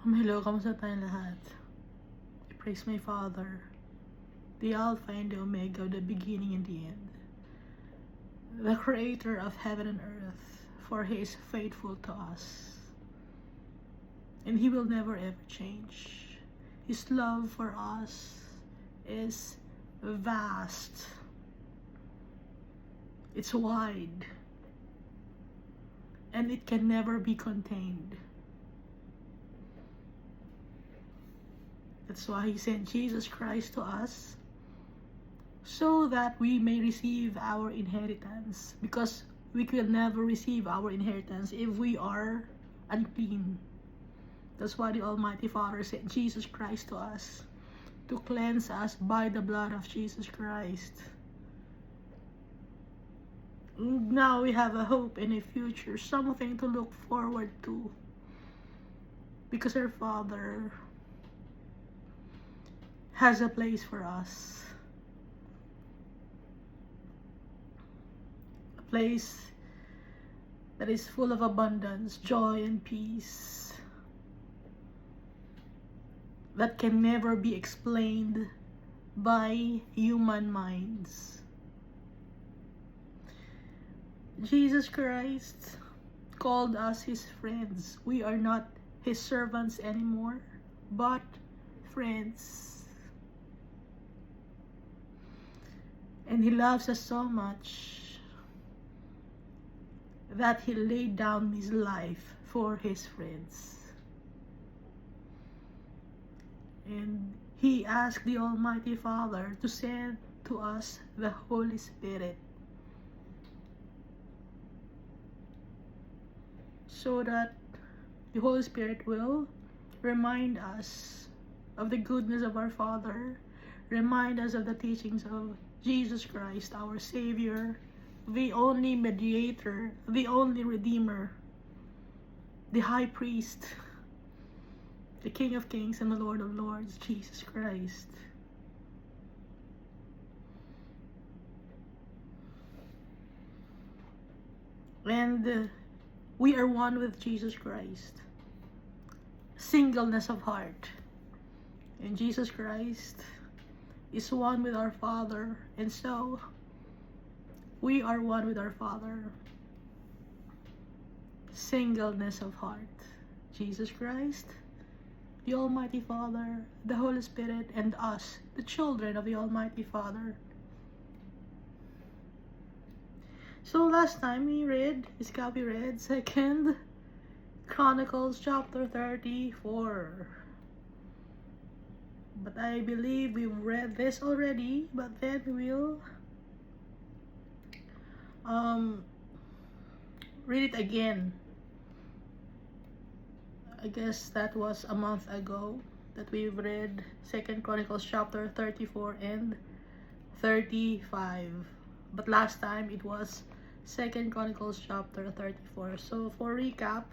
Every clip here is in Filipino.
Hello, kamusta tayong lahat? I praise my Father, the Alpha and the Omega, the beginning and the end, the Creator of heaven and earth, for He is faithful to us, and He will never ever change. His love for us is vast, it's wide, and it can never be contained. That's why He sent Jesus Christ to us, so that we may receive our inheritance, because we could never receive our inheritance if we are unclean. That's why the Almighty Father sent Jesus Christ to us, to cleanse us by the blood of Jesus Christ. Now we have a hope and a future, something to look forward to, because our Father has a place for us. A place that is full of abundance, joy, and peace, that can never be explained by human minds. Jesus Christ called us His friends. We are not His servants anymore, but friends. And He loves us so much that He laid down His life for His friends. And He asked the Almighty Father to send to us the Holy Spirit, so that the Holy Spirit will remind us of the goodness of our Father, remind us of the teachings of Jesus Christ, our Savior, the only mediator, the only Redeemer, the High Priest, the King of Kings and the Lord of Lords, Jesus Christ. And we are one with Jesus Christ. Singleness of heart. And Jesus Christ is one with our Father, and so we are one with our Father. Singleness of heart. Jesus Christ, the Almighty Father, the Holy Spirit, and us, the children of the Almighty Father. So last time we read, Iskabi read 2 Chronicles chapter 34. But I believe we've read this already, but then we'll read it again. I guess that was a month ago that we've read 2 Chronicles chapter 34 and 35. But last time it was 2 Chronicles chapter 34. So for recap,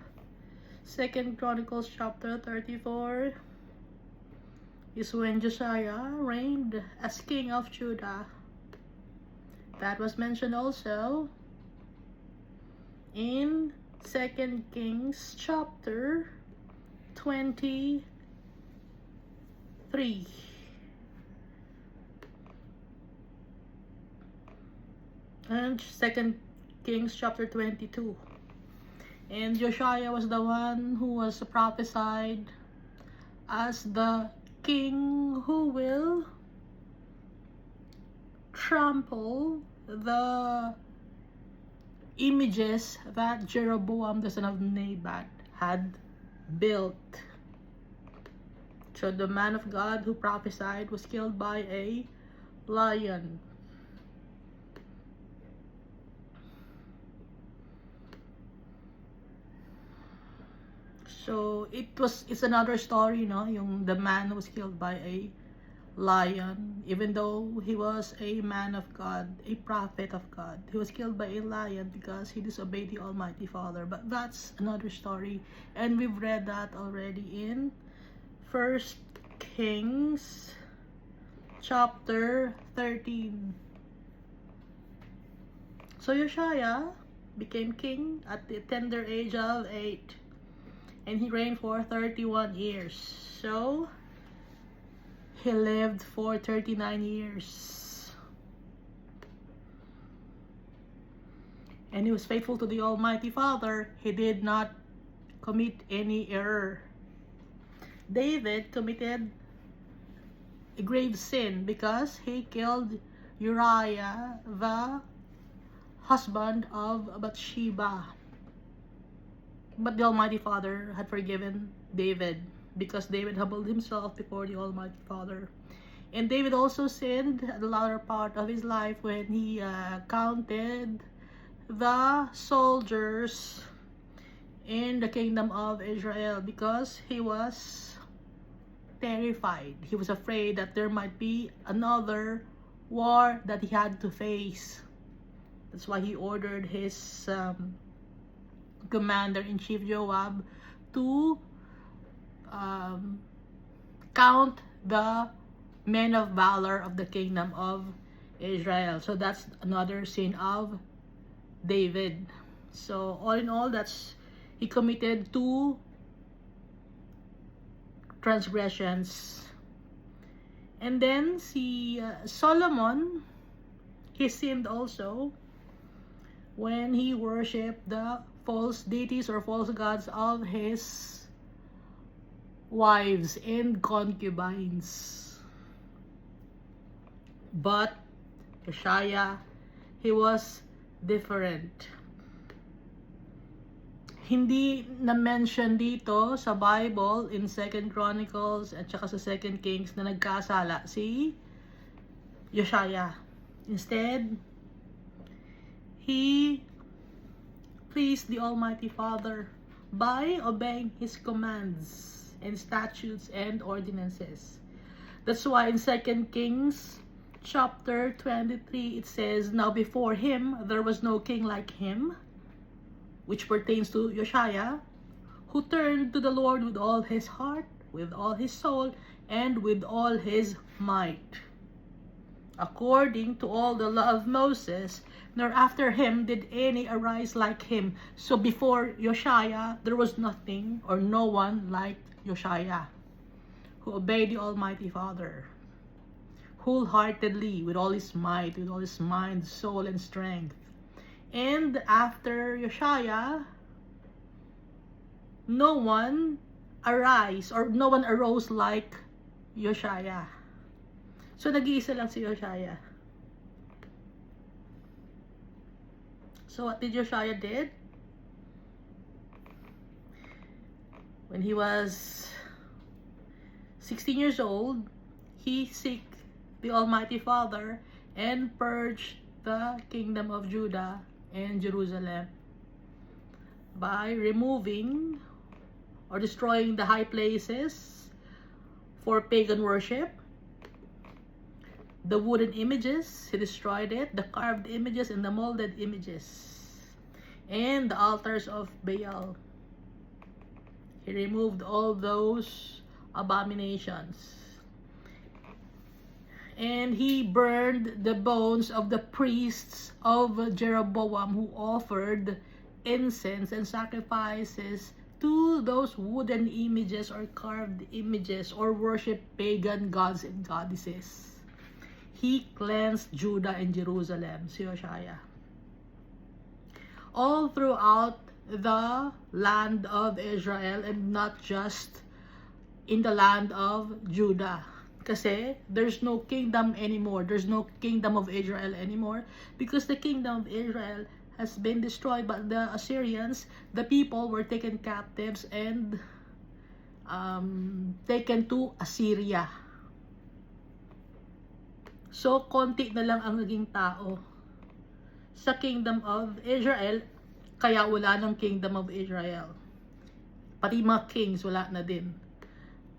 2 Chronicles chapter 34 is when Josiah reigned as king of Judah. That was mentioned also in 2 Kings chapter 23. And 2 Kings chapter 22. And Josiah was the one who was prophesied as the king who will trample the images that Jeroboam the son of Nebat had built. So the man of God who prophesied was killed by a lion. So it's another story, no? Yung the man who was killed by a lion, even though he was a man of God, a prophet of God, he was killed by a lion because he disobeyed the Almighty Father. But that's another story, and we've read that already in 1 Kings chapter 13. So Josiah became king at the tender age of 8, and he reigned for 31 years. So he lived for 39 years. And he was faithful to the Almighty Father. He did not commit any error. David committed a grave sin because he killed Uriah, the husband of Bathsheba. But the Almighty Father had forgiven David because David humbled himself before the Almighty Father. And David also sinned at the latter part of his life when he counted the soldiers in the kingdom of Israel because he was terrified. He was afraid that there might be another war that he had to face. That's why he ordered his commander-in-chief Joab to count the men of valor of the kingdom of Israel. So that's another sin of David. So all in all, he committed 2 transgressions. And then Solomon, he sinned also when he worshipped the false deities or false gods of his wives and concubines. But Josiah, he was different. Hindi na-mention dito sa Bible in 2 Chronicles at saka sa 2 Kings na nagkasala si Josiah. Instead, he pleased the Almighty Father by obeying his commands and statutes and ordinances. That's why in 2 Kings chapter 23 it says, "Now before him there was no king like him," which pertains to Josiah, "who turned to the Lord with all his heart, with all his soul, and with all his might, according to all the law of Moses, nor after him did any arise like him." So before Josiah, there was nothing or no one like Josiah, who obeyed the Almighty Father wholeheartedly, with all his might, with all his mind, soul, and strength. And after Josiah, no one arose like Josiah. So nag-iisa lang si Josiah. So what did Josiah did? When he was 16 years old, he sought the Almighty Father and purged the kingdom of Judah and Jerusalem by removing or destroying the high places for pagan worship, the wooden images, he destroyed it, the carved images and the molded images, and the altars of Baal. He removed all those abominations. And he burned the bones of the priests of Jeroboam who offered incense and sacrifices to those wooden images or carved images or worship pagan gods and goddesses. He cleansed Judah and Jerusalem, si Josiah. All throughout the land of Israel and not just in the land of Judah. Kasi there's no kingdom anymore. There's no kingdom of Israel anymore because the kingdom of Israel has been destroyed by the Assyrians. The people were taken captives and taken to Assyria. So, konti na lang ang naging tao sa kingdom of Israel, kaya wala ng kingdom of Israel. Pati mga kings, wala na din.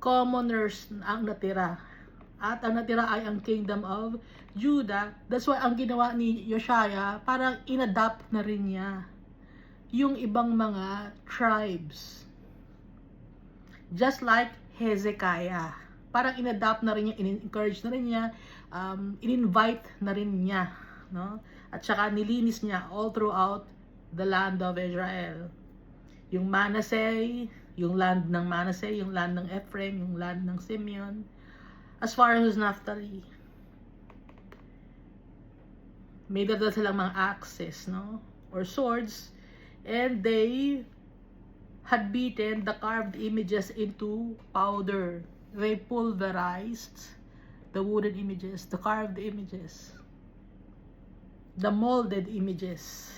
Commoners ang natira. At ang natira ay ang kingdom of Judah. That's why ang ginawa ni Josiah, parang inadapt na rin niya yung ibang mga tribes. Just like Hezekiah. Parang inadapt na rin niya, in-encourage na rin niya, in-invite na rin niya. No? At saka nilinis niya all throughout the land of Israel. Yung Manasseh, yung land ng Manasseh, yung land ng Ephraim, yung land ng Simeon, as far as Naphtali. May dala silang mga axes, no? Or swords, and they had beaten the carved images into powder. They pulverized the wooden images, the carved images, the molded images.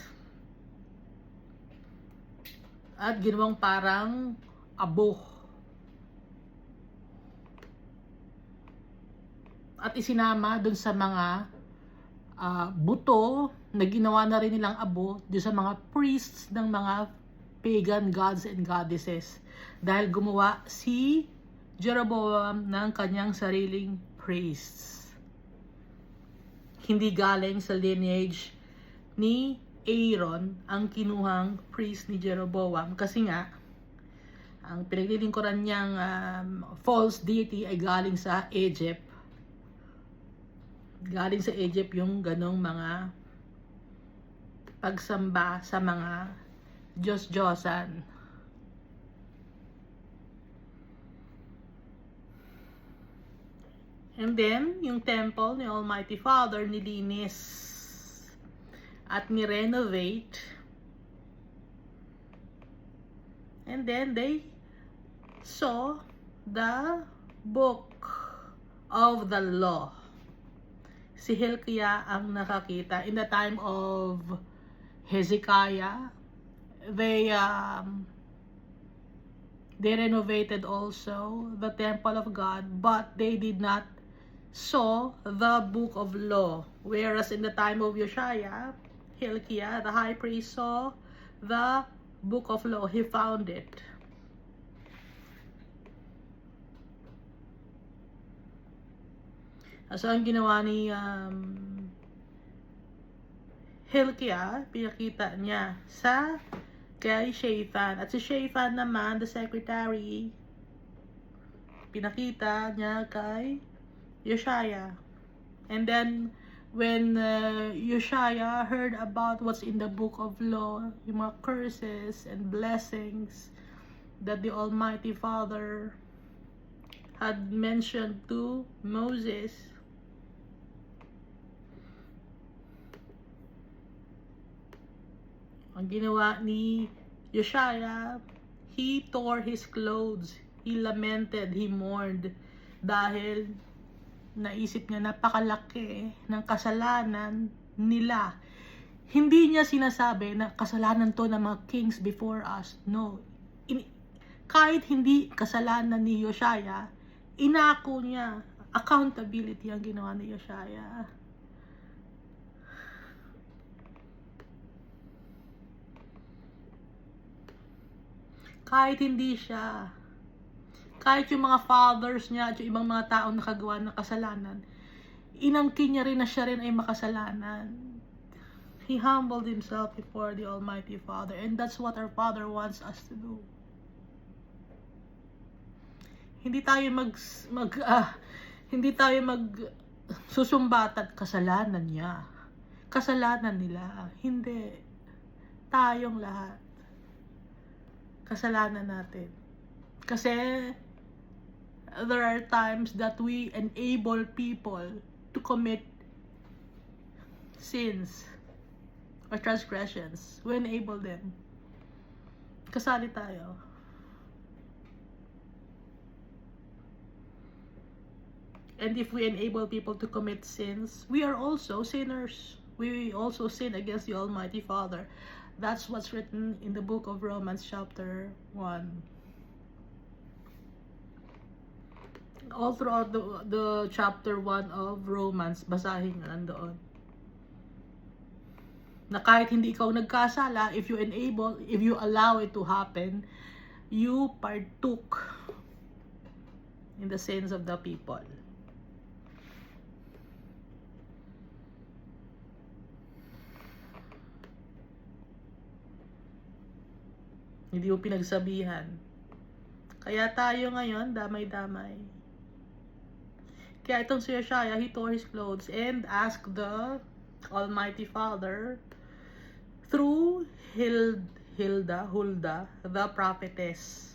At ginawang parang abo. At isinama dun sa mga buto na ginawa na rin nilang abo dun sa mga priests ng mga pagan gods and goddesses. Dahil gumawa si Jeroboam ng kanyang sariling priests. Hindi galing sa lineage ni Aaron ang kinuhang priest ni Jeroboam, kasi nga ang pinaglilingkuran niyang false deity ay galing sa Egypt. Galing sa Egypt yung ganong mga pagsamba sa mga Diyos-Diyosan. And then, yung temple ni Almighty Father nilinis at ni-renovate. And then, they saw the book of the law. Si Hilkiah ang nakakita. In the time of Hezekiah, they renovated also the temple of God, but they did not saw the book of law. Whereas in the time of Josiah, Hilkiah, the high priest, saw the book of law. He found it. So ang ginawa ni Hilkiah, pinakita niya sa kay Shaphan. At si Shaphan naman, the secretary, pinakita niya kay Josiah. And then when Josiah heard about what's in the book of law, yung mga curses and blessings that the Almighty Father had mentioned to Moses, ang ginawa ni Josiah, he tore his clothes, he lamented, he mourned, dahil naisip niya napakalaki ng kasalanan nila. Hindi niya sinasabi na kasalanan to ng mga kings before us. No. Kahit hindi kasalanan ni Josiah, inako niya. Accountability ang ginawa ni Josiah. Kahit hindi siya, kahit yung mga fathers niya at yung ibang mga taong nakagawa ng kasalanan, inangkin niya rin na siya rin ay makasalanan. He humbled himself before the Almighty Father, and that's what our Father wants us to do. Hindi tayo susumbat at kasalanan niya. Kasalanan nila. Hindi. Tayong lahat. Kasalanan natin. Kasi there are times that we enable people to commit sins or transgressions. We enable them. Kasali tayo. And if we enable people to commit sins, we are also sinners. We also sin against the Almighty Father. That's what's written in the book of Romans chapter 1. All throughout the chapter 1 of Romans, basahin nyo nandoon. Na kahit hindi ikaw nagkasala, if you allow it to happen, you partook in the sins of the people. Hindi mo pinagsabihan. Kaya tayo ngayon, damay-damay. Kaya itong si Josiah, he tore his clothes and asked the Almighty Father through Huldah, the prophetess.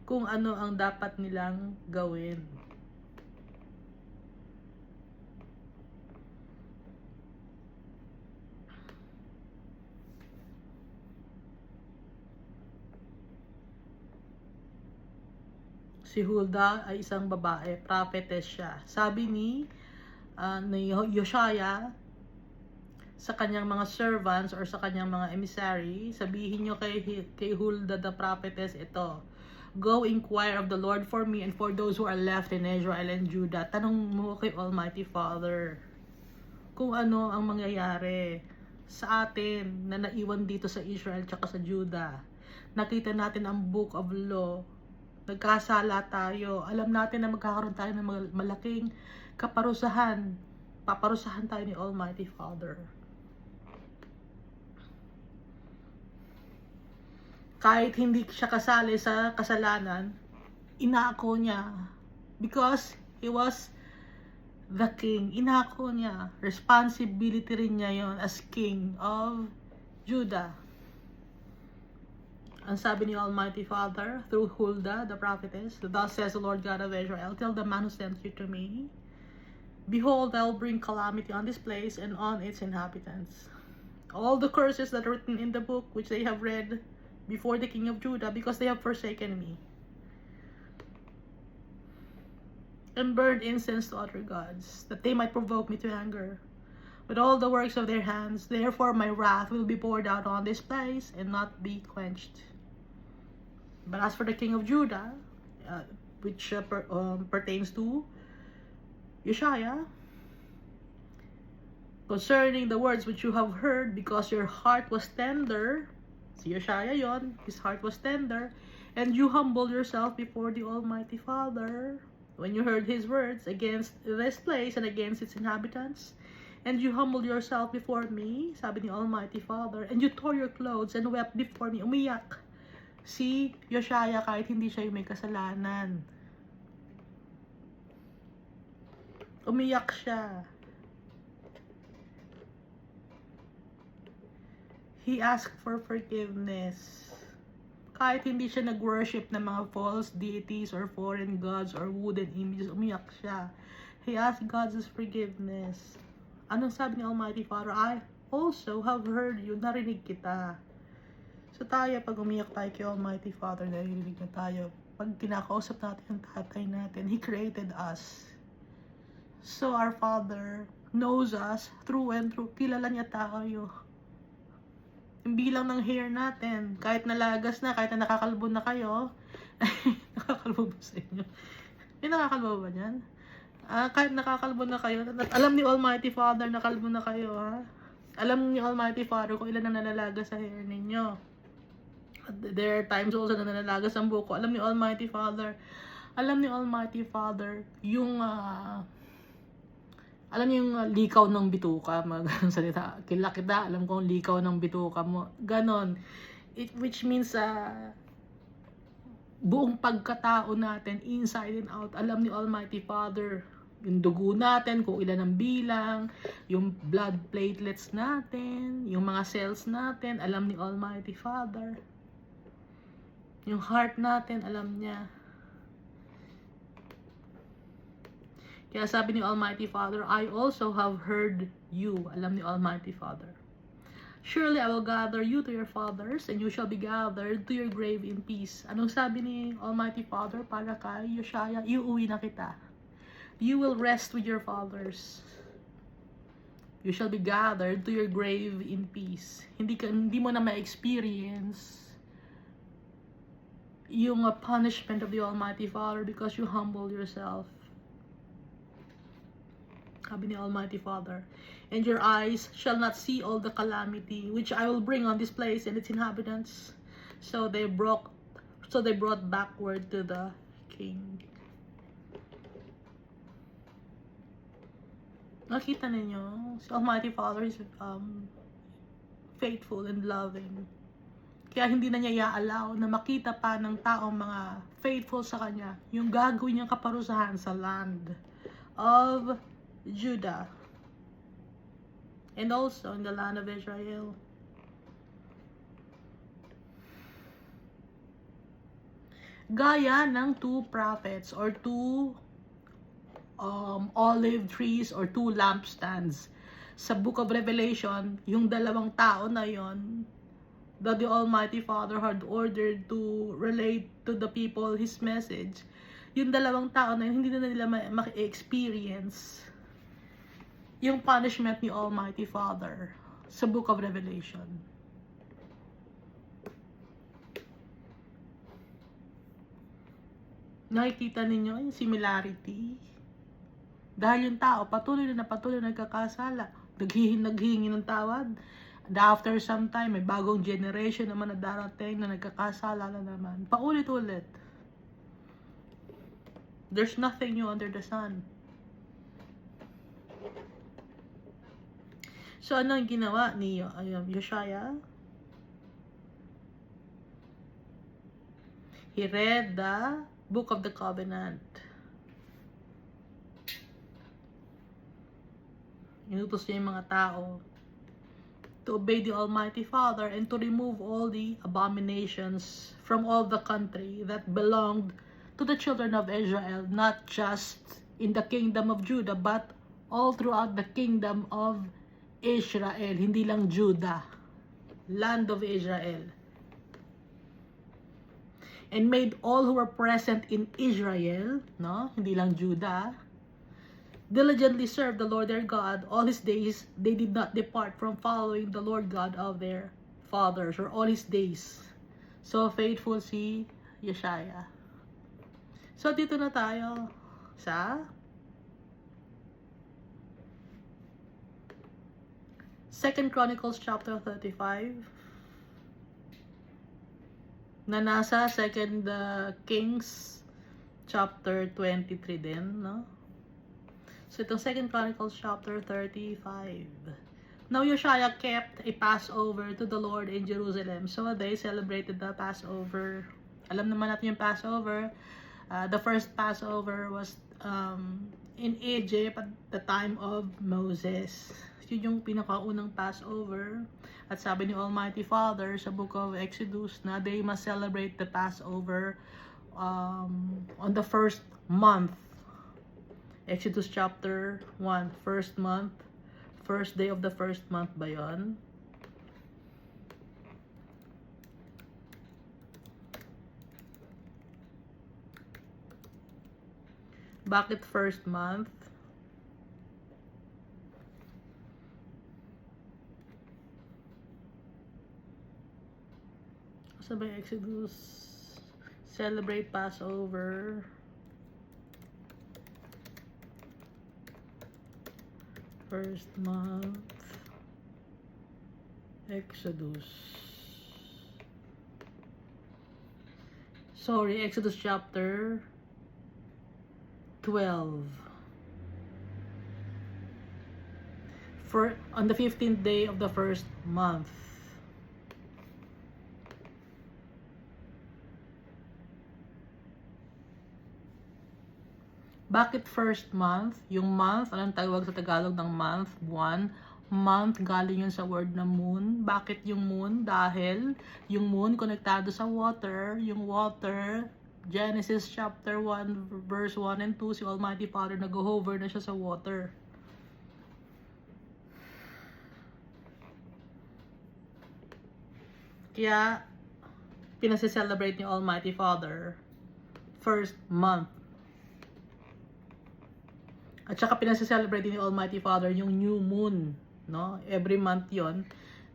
kung ano ang dapat nilang gawin. Si Huldah ay isang babae, prophetess siya. Sabi ni Yoshaya sa kanyang mga servants or sa kanyang mga emissary, sabihin nyo kay Huldah the prophetess ito, "Go inquire of the Lord for me and for those who are left in Israel and Judah." Tanong mo kay Almighty Father kung ano ang mangyayari sa atin na naiwan dito sa Israel tsaka sa Judah. Nakita natin ang Book of Law. Nagkasala tayo. Alam natin na magkakaroon tayo ng malaking kaparusahan. Paparusahan tayo ni Almighty Father. Kahit hindi siya kasali sa kasalanan, inako niya. Because he was the king. Inako niya. Responsibility rin niya yon as king of Judah. Ang sabi ni Almighty Father through Huldah the prophetess, "Thus says the Lord God of Israel, tell the man who sent you to me, behold, I will bring calamity on this place and on its inhabitants. All the curses that are written in the book which they have read before the king of Judah, because they have forsaken me and burned incense to other gods, that they might provoke me to anger with all the works of their hands. Therefore my wrath will be poured out on this place and not be quenched. But as for the king of Judah, which pertains to Yeshaya, concerning the words which you have heard, because your heart was tender," si Yeshaya yon, his heart was tender, "and you humbled yourself before the Almighty Father, when you heard his words against this place and against its inhabitants, and you humbled yourself before me," sabi ni Almighty Father, "and you tore your clothes and wept before me." Umiyak si Yoshaya kahit hindi siya yung may kasalanan. Umiyak siya. He asked for forgiveness. Kahit hindi siya nag-worship ng mga false deities or foreign gods or wooden images, umiyak siya. He asked God's forgiveness. Anong sabi ni Almighty Father? "I also have heard you." Narinig kita. So tayo, pag umiyak tayo kay Almighty Father, narinig na tayo. Pag kinakausap natin ang tatay natin, He created us. So our Father knows us through and through. Kilala niya tayo. Yung bilang ng hair natin, kahit nalagas na, kahit na nakakalbo na kayo, nakakalbo ba sa inyo? May nakakalbo ba yan? Kahit nakakalbo na kayo, alam ni Almighty Father, nakalbo na kayo, ha? Alam ni Almighty Father kung ilan ang nalalagas sa hair ninyo. There are times also na nalalagas ang buko. Alam ni Almighty Father yung alam niyo yung likaw ng bituka, mga salita. Kila kita, alam ko ang likaw ng bituka mo. Ganon. Which means buong pagkatao natin, inside and out, alam ni Almighty Father. Yung dugo natin, kung ilan ang bilang, yung blood platelets natin, yung mga cells natin, alam ni Almighty Father. Yung heart natin, alam niya. Kaya sabi ni Almighty Father, "I also have heard you." Alam ni Almighty Father. "Surely I will gather you to your fathers, and you shall be gathered to your grave in peace." Anong sabi ni Almighty Father para kay Yoshaya? Iuwi na kita. You will rest with your fathers. You shall be gathered to your grave in peace. Hindi mo na ma-experience yung punishment of the Almighty Father because you humble yourself. Sabi ni Almighty Father, "And your eyes shall not see all the calamity which I will bring on this place and its inhabitants." So they brought backward to the king. Nakita ninyo, si Almighty Father is faithful and loving. Kaya hindi na niya i-allow na makita pa ng taong mga faithful sa kanya yung gagawin niyang kaparusahan sa land of Judah and also in the land of Israel. Gaya ng two prophets or two olive trees or two lampstands. Sa Book of Revelation, yung dalawang tao na yon that the Almighty Father had ordered to relate to the people His message, yung dalawang tao na yun, hindi na nila maki-experience yung punishment ni Almighty Father sa Book of Revelation. Nakikita ninyo yung similarity? Dahil yung tao patuloy na nagkakasala, naghihingi ng tawad. And after some time, may bagong generation naman na darating na nagkakasala na naman. Paulit-ulit. There's nothing new under the sun. So, ano ang ginawa ni Josiah? He read the Book of the Covenant. Inutos niya yung mga tao to obey the Almighty Father and to remove all the abominations from all the country that belonged to the children of Israel, not just in the kingdom of Judah, but all throughout the kingdom of Israel, hindi lang Judah, land of Israel. And made all who were present in Israel, no, hindi lang Judah, diligently serve the Lord their God all his days. They did not depart from following the Lord God of their fathers, or all his days. So faithful si Josiah. So dito na tayo sa 2 Chronicles chapter 35 na nasa 2 Kings chapter 23 din, no? So itong 2 Chronicles chapter 35. Now Josiah kept a Passover to the Lord in Jerusalem. So they celebrated the Passover. Alam naman natin yung Passover. The first Passover was in Egypt at the time of Moses. Yun yung pinakaunang Passover. At sabi ni Almighty Father sa Book of Exodus na they must celebrate the Passover on the first month. Exodus chapter 1, first month, first day of the first month ba yun? Bakit first month? Sabay Exodus, celebrate Passover. First month, Exodus. Sorry, Exodus chapter 12. On the 15th day of the first month. Bakit first month? Yung month, anong tawag sa Tagalog ng month? Buwan. Month, galing yun sa word na moon. Bakit yung moon? Dahil yung moon konektado sa water. Yung water, Genesis chapter 1, verse 1 and 2, si Almighty Father nag-hover na siya sa water. Kaya, pinasi-celebrate ni Almighty Father first month. At saka pinasa-celebrate ni Almighty Father yung new moon, no? Every month yon.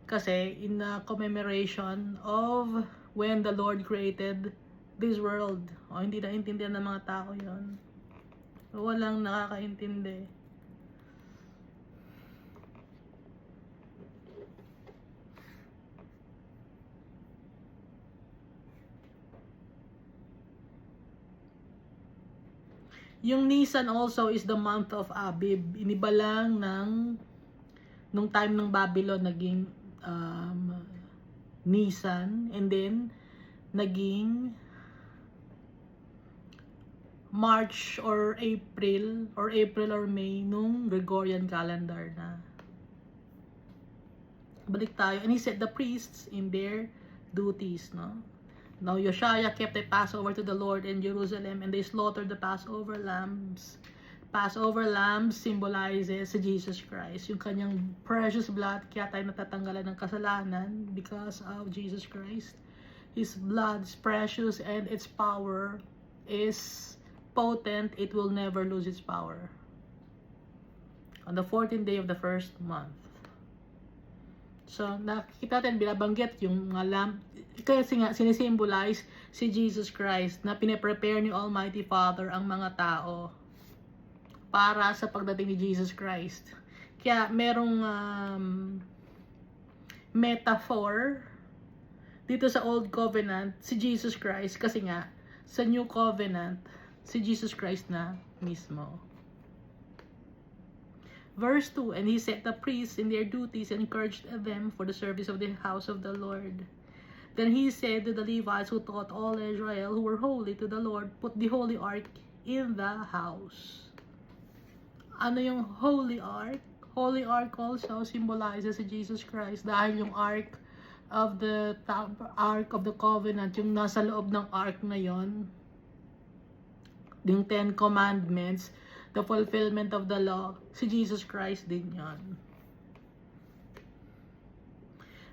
Kasi in commemoration of when the Lord created this world. O, hindi naintindihan ng mga tao yon. Walang nakakaintindi. Yung Nisan also is the month of Abib. Iniba lang nung time ng Babylon naging Nisan, and then naging March or April or May nung Gregorian calendar na. Balik tayo. And he set the priests in their duties, no? Now Josiah kept a Passover to the Lord in Jerusalem, and they slaughtered the Passover lambs. Passover lambs symbolizes si Jesus Christ, yung kanyang precious blood, kaya tayo natatanggalan ng kasalanan because of Jesus Christ. His blood is precious and its power is potent. It will never lose its power. On the 14th day of the first month. So, nakikita natin, binabanggit yung mga lamb, kasi nga, sinisimbolize si Jesus Christ na pinaprepare ni Almighty Father ang mga tao para sa pagdating ni Jesus Christ. Kaya, merong metaphor dito sa Old Covenant, si Jesus Christ, kasi nga, sa New Covenant, si Jesus Christ na mismo. Verse 2, and he set the priests in their duties and encouraged them for the service of the house of the Lord. Then he said to the Levites who taught all Israel who were holy to the Lord, put the holy ark in the house. Ano yung holy ark? Holy ark also symbolizes si Jesus Christ dahil yung ark of the covenant, yung nasa loob ng ark na yon, yung 10 commandments, the fulfillment of the law, si Jesus Christ din yan.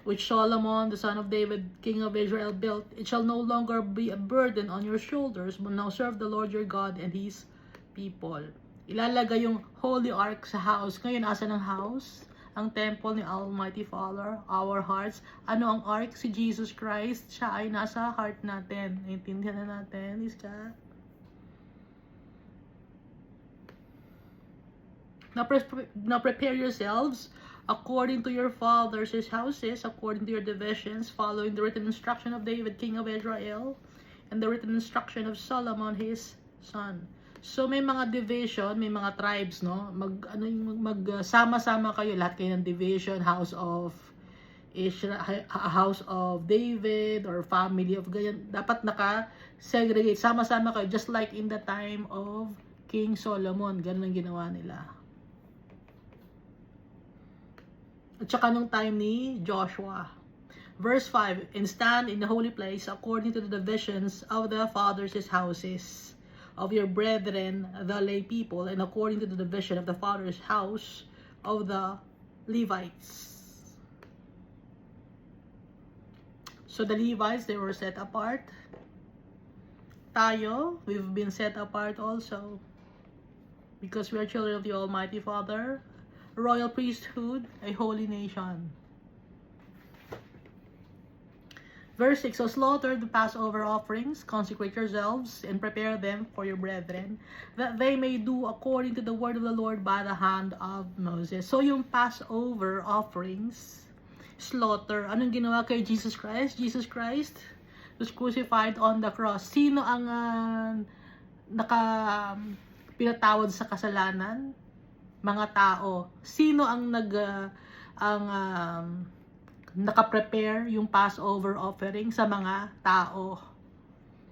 Which Solomon, the son of David, king of Israel, built, it shall no longer be a burden on your shoulders, but now serve the Lord your God and His people. Ilalagay yung holy ark sa house. Ngayon, asa ng house? Ang temple ni Almighty Father, our hearts. Ano ang ark? Si Jesus Christ. Siya ay nasa heart natin. Naintindihan na natin, Iska? Now prepare yourselves according to your fathers' houses, according to your divisions, following the written instruction of David, king of Israel, and the written instruction of Solomon, his son. So may mga division, may mga tribes, no? Magsama-sama kayo, lahat kayo ng division, house of Israel, house of David, or family of ganyan. Dapat naka-segregate, sama-sama kayo, just like in the time of King Solomon. Ganun ang ginawa nila. At saka nung time ni Joshua. Verse 5, and stand in the holy place according to the divisions of the fathers' houses of your brethren, the lay people, and according to the division of the father's house of the Levites. So the Levites, they were set apart. Tayo, we've been set apart also because we are children of the Almighty Father, royal priesthood, a holy nation. Verse 6, so slaughter the Passover offerings, consecrate yourselves, and prepare them for your brethren, that they may do according to the word of the Lord by the hand of Moses. So yung Passover offerings, slaughter, anong ginawa kay Jesus Christ? Jesus Christ was crucified on the cross. Sino ang pinatawad sa kasalanan? Mga tao. Sino ang naka-prepare yung Passover offering? Sa mga tao,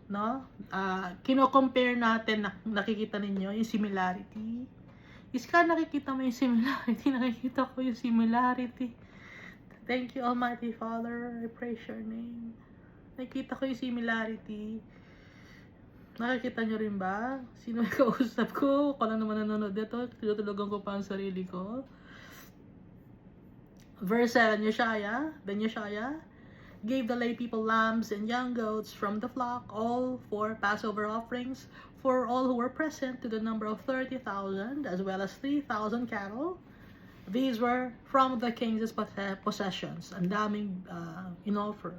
no? Kino-compare natin, nakikita ninyo yung similarity. Iska, nakikita mo yung similarity? Nakikita ko yung similarity. Thank you, Almighty Father. I praise your name. Nakikita ko yung similarity. Nakikita nyo rin ba? Sino yung kausap ko? Ako lang naman nanonood dito. Tinutulugan ko pa ang sarili ko. Verse 7, Then Josiah gave the lay people lambs and young goats from the flock, all for Passover offerings, for all who were present, to the number of 30,000, as well as 3,000 cattle. These were from the king's possessions. Ang daming in-offer.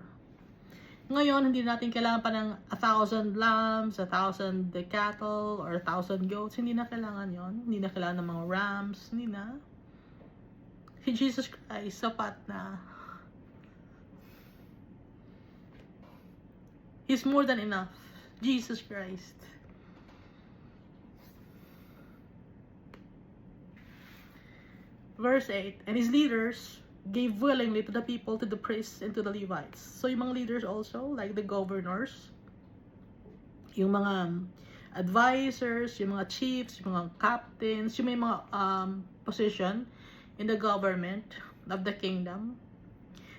Ngayon, hindi natin kailangan pa ng 1,000 lambs, 1,000 cattle, or 1,000 goats. Hindi na kailangan yon. Hindi na kailangan ng mga rams. Hindi na. Si Jesus Christ, sapat na. He's more than enough. Jesus Christ. Verse 8, and his leaders gave willingly to the people, to the priests, and to the Levites. So yung mga leaders also, like the governors, yung mga advisors, yung mga chiefs, yung mga captains, yung may mga position in the government of the kingdom,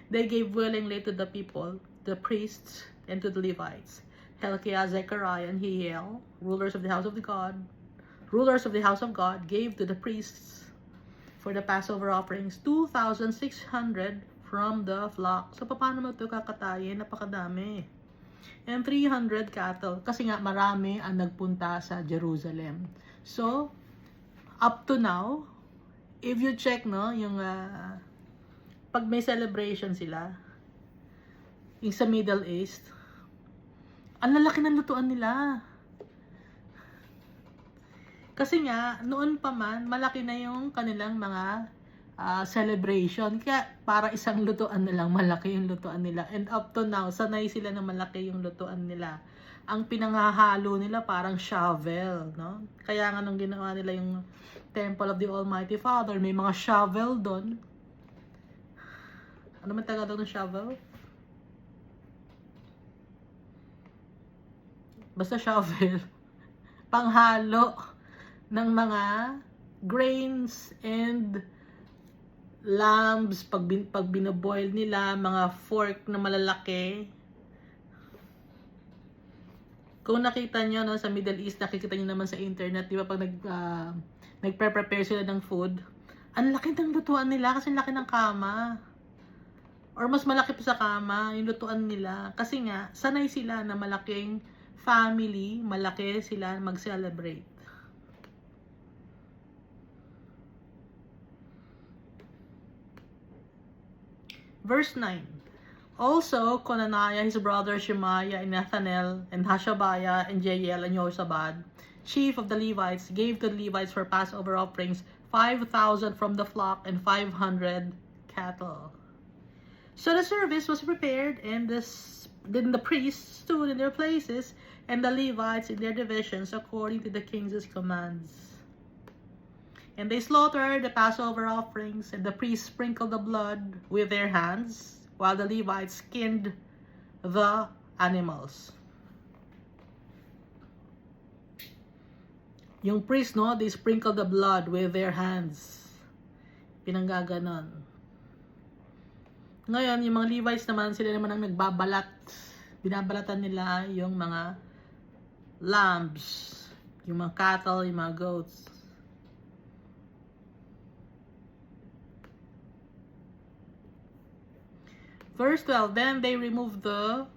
they gave willingly to the people, the priests, and to the Levites. Hilkiah, Zechariah, and Hiel, rulers of the house of God, gave to the priests for the Passover offerings 2,600 from the flock. So, paano mo ito kakatayin? Napakadami. And 300 cattle. Kasi nga, marami ang nagpunta sa Jerusalem. So, up to now, if you check, no, yung pag may celebration sila, yung sa Middle East, ang lalaki ng lutuan nila. Kasi nga, noon pa man, malaki na yung kanilang mga celebration. Kaya, para isang lutuan na lang, malaki yung lutuan nila. And up to now, sanay sila na malaki yung lutuan nila. Ang pinanghahalo nila parang shovel, no? Kaya nga nung ginawa nila yung Temple of the Almighty Father, may mga shovel doon. Ano man tagalog ng shovel? Basta shovel. Panghalo ng mga grains and lambs, pag binaboil nila, mga fork na malalaki. Kung nakita nyo, no, sa Middle East, nakikita nyo naman sa internet, di ba, pag nagpre-prepare sila ng food, ang laki ng lutuan nila kasi laki ng kama. Or mas malaki pa sa kama, yung lutuan nila. Kasi nga, sanay sila na malaking family, malaki sila mag-celebrate. Verse 9. Also, Conaniah, his brother Shemaiah, and Nathanael, and Hashabiah, and Jael, and Josabad, chief of the Levites, gave to the Levites for Passover offerings 5,000 from the flock and 500 cattle. So the service was prepared, and then the priests stood in their places, and the Levites in their divisions according to the king's commands. And they slaughtered the Passover offerings, and the priests sprinkled the blood with their hands, while the Levites skinned the animals. Yung priests, no, they sprinkled the blood with their hands. Pinanggaganon. Ngayon, yung mga Levites naman, sila naman ang nagbabalat. Binabalatan nila yung mga lambs, yung mga cattle, yung mga goats. Verse 12, then they removed the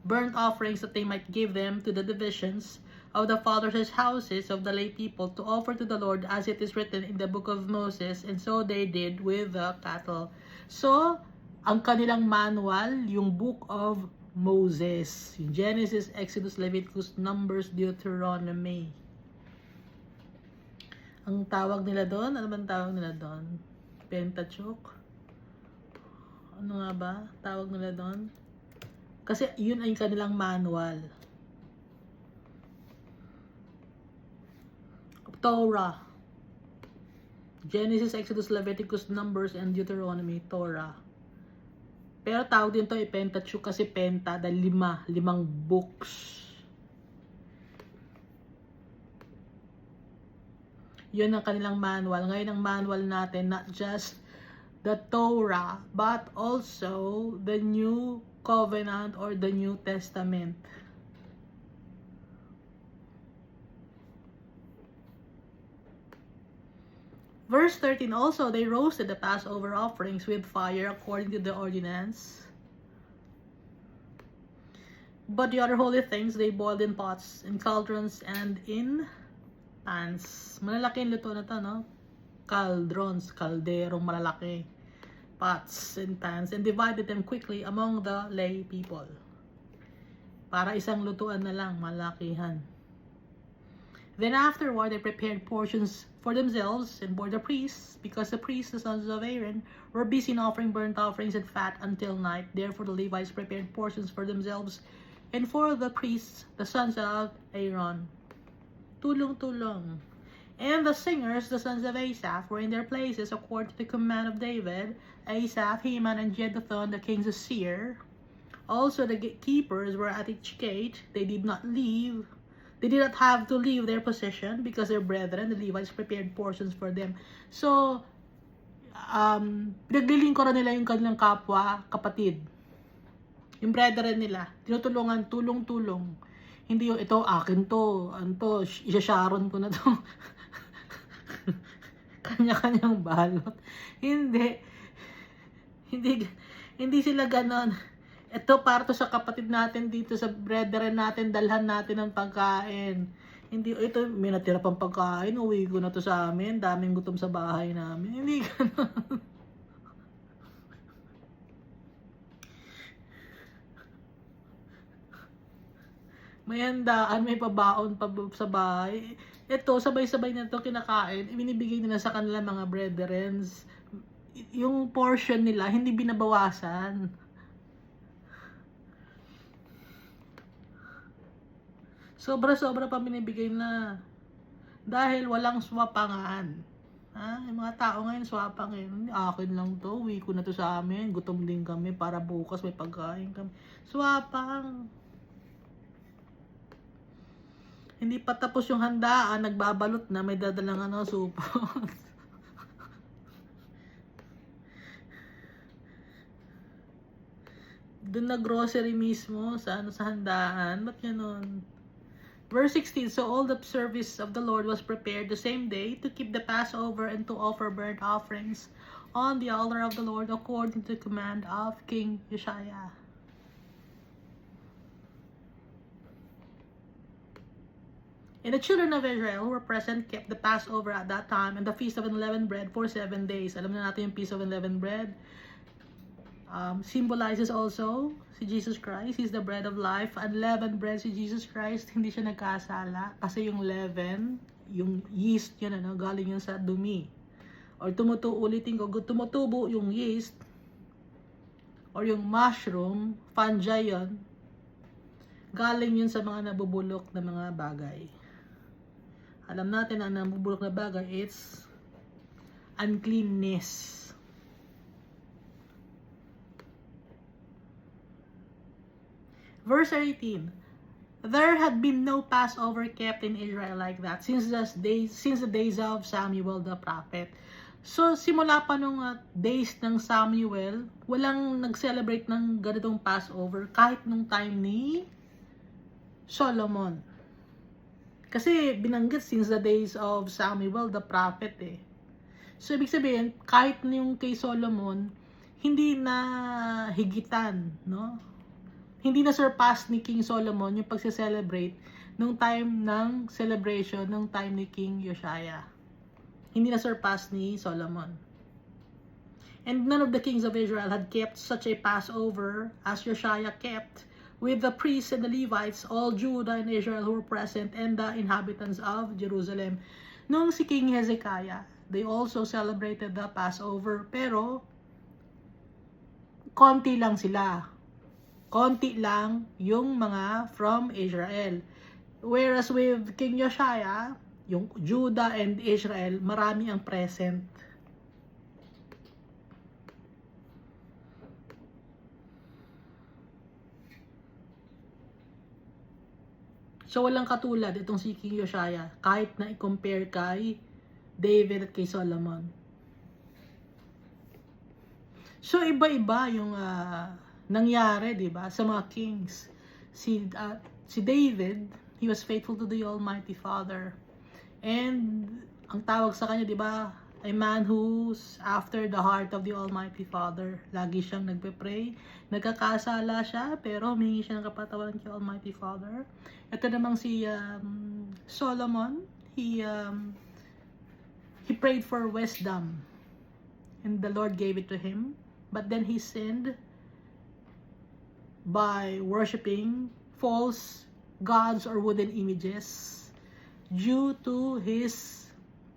burnt offerings that they might give them to the divisions of the fathers' houses of the lay people to offer to the Lord, as it is written in the book of Moses, and so they did with the cattle. So, ang kanilang manual, yung book of Moses. Yung Genesis, Exodus, Leviticus, Numbers, Deuteronomy. Ang tawag nila doon, ano man tawag nila doon? Pentateuch? Ano nga ba? Tawag nila doon? Kasi yun ay kanilang manual. Torah. Genesis, Exodus, Leviticus, Numbers, and Deuteronomy, Torah. Pero tawag din to ay Pentateuch kasi penta, dahil limang books. Yun ang kanilang manual. Ngayon ang manual natin, not just the Torah, but also the New Covenant or the New Testament. Verse 13, also they roasted the Passover offerings with fire according to the ordinance. But the other holy things they boiled in pots, in cauldrons, and in pans. Malalaki yung luto na to, no? Cauldrons, kalderong malalaki, pots and pans, and divided them quickly among the lay people. Para isang lutuan na lang, malakihan. Then afterward, they prepared portions for themselves and for the priests, because the priests, the sons of Aaron, were busy in offering burnt offerings and fat until night. Therefore the Levites prepared portions for themselves and for the priests, the sons of Aaron. Tulong-tulong. And the singers, the sons of Asaph, were in their places according to the command of David. Asaph, Heman, and Jeduthun, the kings of Seir. Also the gatekeepers were at each gate. They did not have to leave their position because their brethren, the Levites, prepared portions for them. So, pinaglilingkuran nila yung kanilang kapwa, kapatid. Yung brethren nila, tinutulungan, tulong-tulong. Hindi yung, ito, akin to, anto, isa-sharon ko na to. Kanya-kanyang balot. Hindi. Hindi, hindi sila ganon. Ito, para to sa kapatid natin dito, sa brethren natin, dalhan natin ng pagkain. Hindi, ito, may natira pang pagkain, uwi ko na to sa amin, daming gutom sa bahay namin. Hindi ganon. May handaan, may pabaon pa sa bahay. Ito, sabay-sabay na ito kinakain, ibinibigay nila sa kanila mga brethrens. Yung portion nila, hindi binabawasan. Sobra-sobra pa binibigay na. Dahil walang swapangan. Ha? Yung mga tao ngayon, swapang eh. Akin lang to, uwi ko na to sa amin. Gutom din kami para bukas may pagkain kami. Swapang. Hindi pa tapos yung handaan, nagbabalot na, may dadalang supot. Doon na grocery mismo sa handaan. Ba't ganon? Verse 16, so all the service of the Lord was prepared the same day to keep the Passover and to offer burnt offerings on the altar of the Lord according to the command of King Uzziah. And the children of Israel who were present kept the Passover at that time and the Feast of Unleavened Bread for 7 days. Alam na natin yung Feast of Unleavened Bread. Symbolizes also si Jesus Christ. He's the bread of life. Unleavened bread si Jesus Christ, hindi siya nagkasala. Kasi yung leaven, yung yeast yun, galing yun sa dumi. Or ulitin ko, tumutubo yung yeast, or yung mushroom, fungi yun, galing yun sa mga nabubulok na mga bagay. Alam natin na nabubulok na bagay, it's uncleanness. Verse 18, there had been no Passover kept in Israel like that since the days of Samuel the prophet. So, simula pa nung days ng Samuel, walang nag-celebrate ng ganitong Passover kahit nung time ni Solomon. Kasi binanggit since the days of Samuel the prophet eh. So, ibig sabihin, kahit yung kay Solomon, hindi na higitan, no? Hindi na surpass ni King Solomon yung pagse-celebrate nung time ng celebration nung time ni King Uzziah. Hindi na surpass ni Solomon. And none of the kings of Israel had kept such a Passover as Uzziah kept, with the priests and the Levites, all Judah and Israel who were present, and the inhabitants of Jerusalem. Nung si King Hezekiah, they also celebrated the Passover, pero konti lang sila. Konti lang yung mga from Israel. Whereas with King Uzziah, yung Judah and Israel, marami ang present. So walang katulad itong si King Uzziah, kahit na i-compare kay David at kay Solomon. So iba-iba yung nangyari, di ba, sa mga kings. Si David, he was faithful to the Almighty Father. And ang tawag sa kanya, di ba, a man who's after the heart of the Almighty Father. Lagi siyang nagpe-pray. Nagkakasala siya, pero humingi siya ng kapatawaran kay Almighty Father. Ito namang si Solomon, he prayed for wisdom. And the Lord gave it to him. But then he sinned by worshiping false gods or wooden images due to his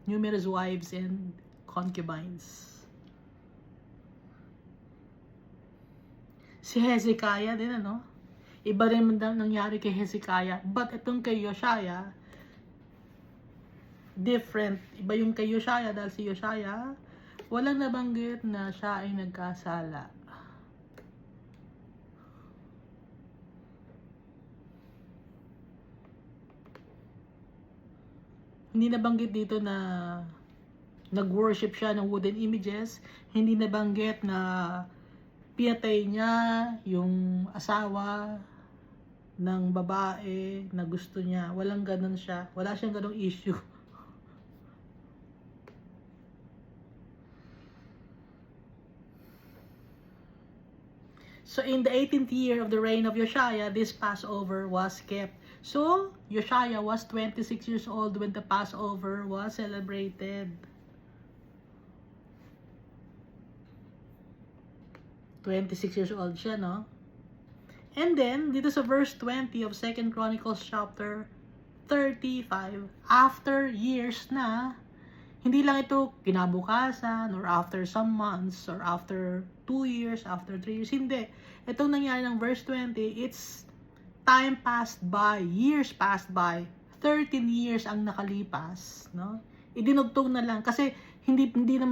numerous wives and concubines. Si Hezekiah din, iba rin nangyari kay Hezekiah. But itong kay Uzziah, different. Iba yung kay Uzziah dahil si Uzziah, walang nabanggit na siya ay nagkasala. Hindi nabanggit dito na nag-worship siya ng wooden images. Hindi nabanggit na pinatay niya yung asawa ng babae na gusto niya. Walang ganun siya. Wala siyang ganung issue. So in the 18th year of the reign of Josiah, this Passover was kept. So Josiah was 26 years old when the Passover was celebrated. 26 years old siya, no? And then, dito sa verse 20 of 2 Chronicles chapter 35, after years na, hindi lang ito kinabukasan, or after some months, or after 2 years, after 3 years, hindi. Itong nangyari ng verse 20, it's time passed by, years passed by, 13 years ang nakalipas, no? Idinugtong na lang, kasi hindi na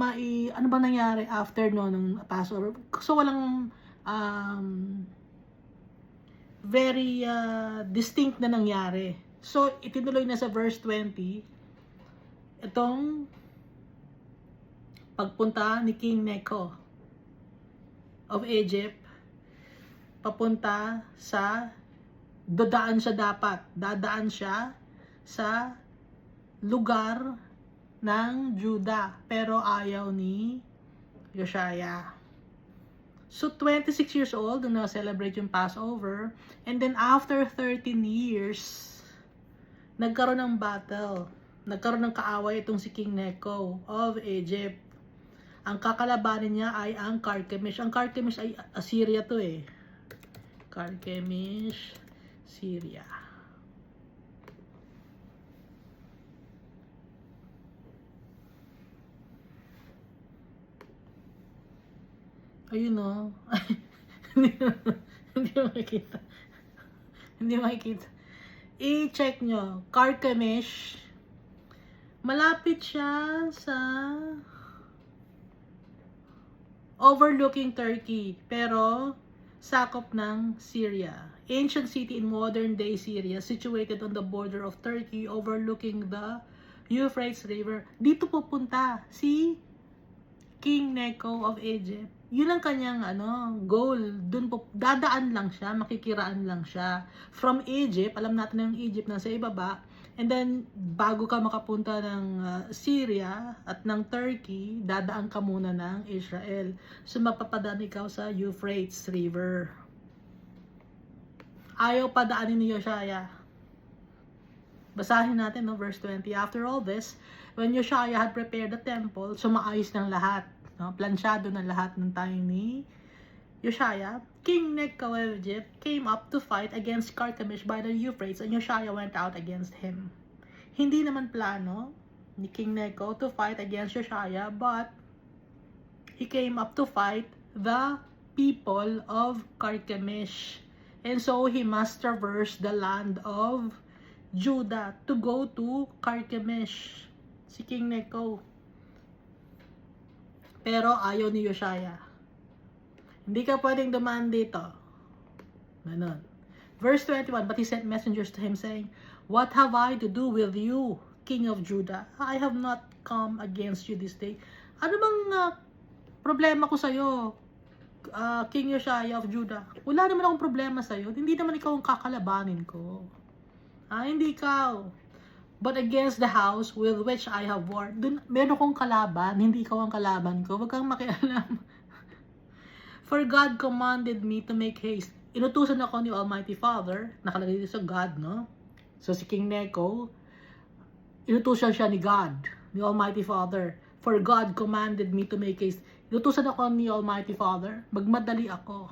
ano ba nangyari after no ng Passover. So walang very distinct na nangyari. So itinuloy na sa verse 20 itong pagpunta ni King Necho of Egypt papunta sa dadaan siya sa lugar ng Judah, pero ayaw ni Josiah. So 26 years old nung na-celebrate yung Passover, and then after 13 years nagkaroon ng battle, nagkaroon ng kaaway itong si King Necho of Egypt. Ang kakalabanin niya ay ang Carchemish. Ang Carchemish ay Assyria to eh. Carchemish, Syria. Ayun o. Hindi makikita. Hindi makikita. I-check nyo. Carchemish. Malapit siya sa overlooking Turkey. Pero sakop ng Syria. Ancient city in modern day Syria, situated on the border of Turkey, overlooking the Euphrates River. Dito pupunta si King Necho of Egypt. Yun ang kanyang goal. Doon po dadaan lang siya, makikiraan lang siya. From Egypt, alam natin na yung Egypt nasa ibaba. And then bago ka makapunta ng Syria at ng Turkey, dadaan ka muna ng Israel. So mapapadaan ikaw sa Euphrates River. Ayaw padaanin ni Josiah. Basahin natin verse 20. After all this, when Josiah had prepared the temple, so maayos ng lahat. Plansyado na lahat ng time ni Josiah. King Necho of Egypt came up to fight against Carchemish by the Euphrates, and Josiah went out against him. Hindi naman plano ni King Necho to fight against Josiah, but he came up to fight the people of Carchemish. And so he must traverse the land of Judah to go to Carchemish. Si King Necho. Pero ayaw ni Josiah. Hindi ka pwedeng dumaan dito. Ganon. Verse 21, but he sent messengers to him saying, what have I to do with you, King of Judah? I have not come against you this day. Ano bang problema ko sa'yo, King Josiah of Judah? Wala naman akong problema sa'yo. Hindi naman ikaw ang kakalabanin ko. Hindi ikaw. But against the house with which I have warred. Meron akong kalaban, hindi ikaw ang kalaban ko. Huwag kang makialam. For God commanded me to make haste. Inutusan ako ni Almighty Father, nakalagay dito sa God, no? So si King Necho, inutusan siya ni God, ni Almighty Father. For God commanded me to make haste. Inutusan ako ni Almighty Father, magmadali ako.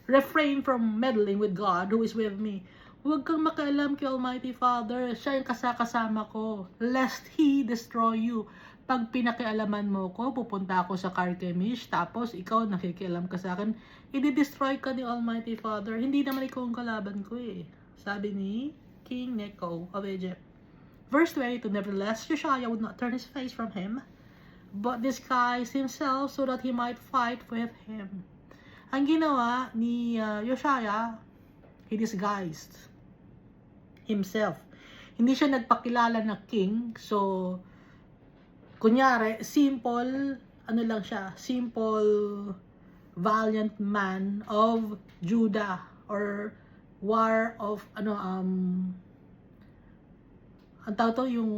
Refrain from meddling with God who is with me. Huwag kang makialam kay Almighty Father. Siya yung kasama ko. Lest He destroy you. Pag pinakialaman mo ko, pupunta ako sa Carchemish, tapos ikaw nakikialam ka sa akin, i-destroy ka ni Almighty Father. Hindi naman ikaw ang kalaban ko eh. Sabi ni King Necho of Egypt. Verse 22, nevertheless, Josiah would not turn his face from him, but disguised himself so that he might fight with him. Ang ginawa ni Josiah, he disguised himself. Hindi siya nagpakilala na king. So, kunyari, simple valiant man of Judah, or war of ang tawag to, yung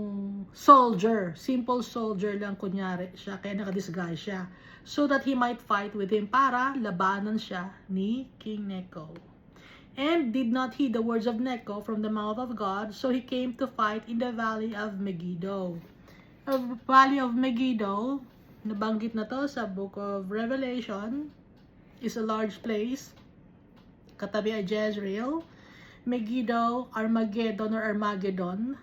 soldier, simple soldier lang kunyari siya, kaya nakadisguise siya, so that he might fight with him, para labanan siya ni King Necho. And did not heed the words of Necho from the mouth of God, so he came to fight in the valley of Megiddo. The valley of Megiddo, nabanggit na to sa book of Revelation, is a large place, katabi ay Jezreel. Megiddo, Armageddon or Armageddon.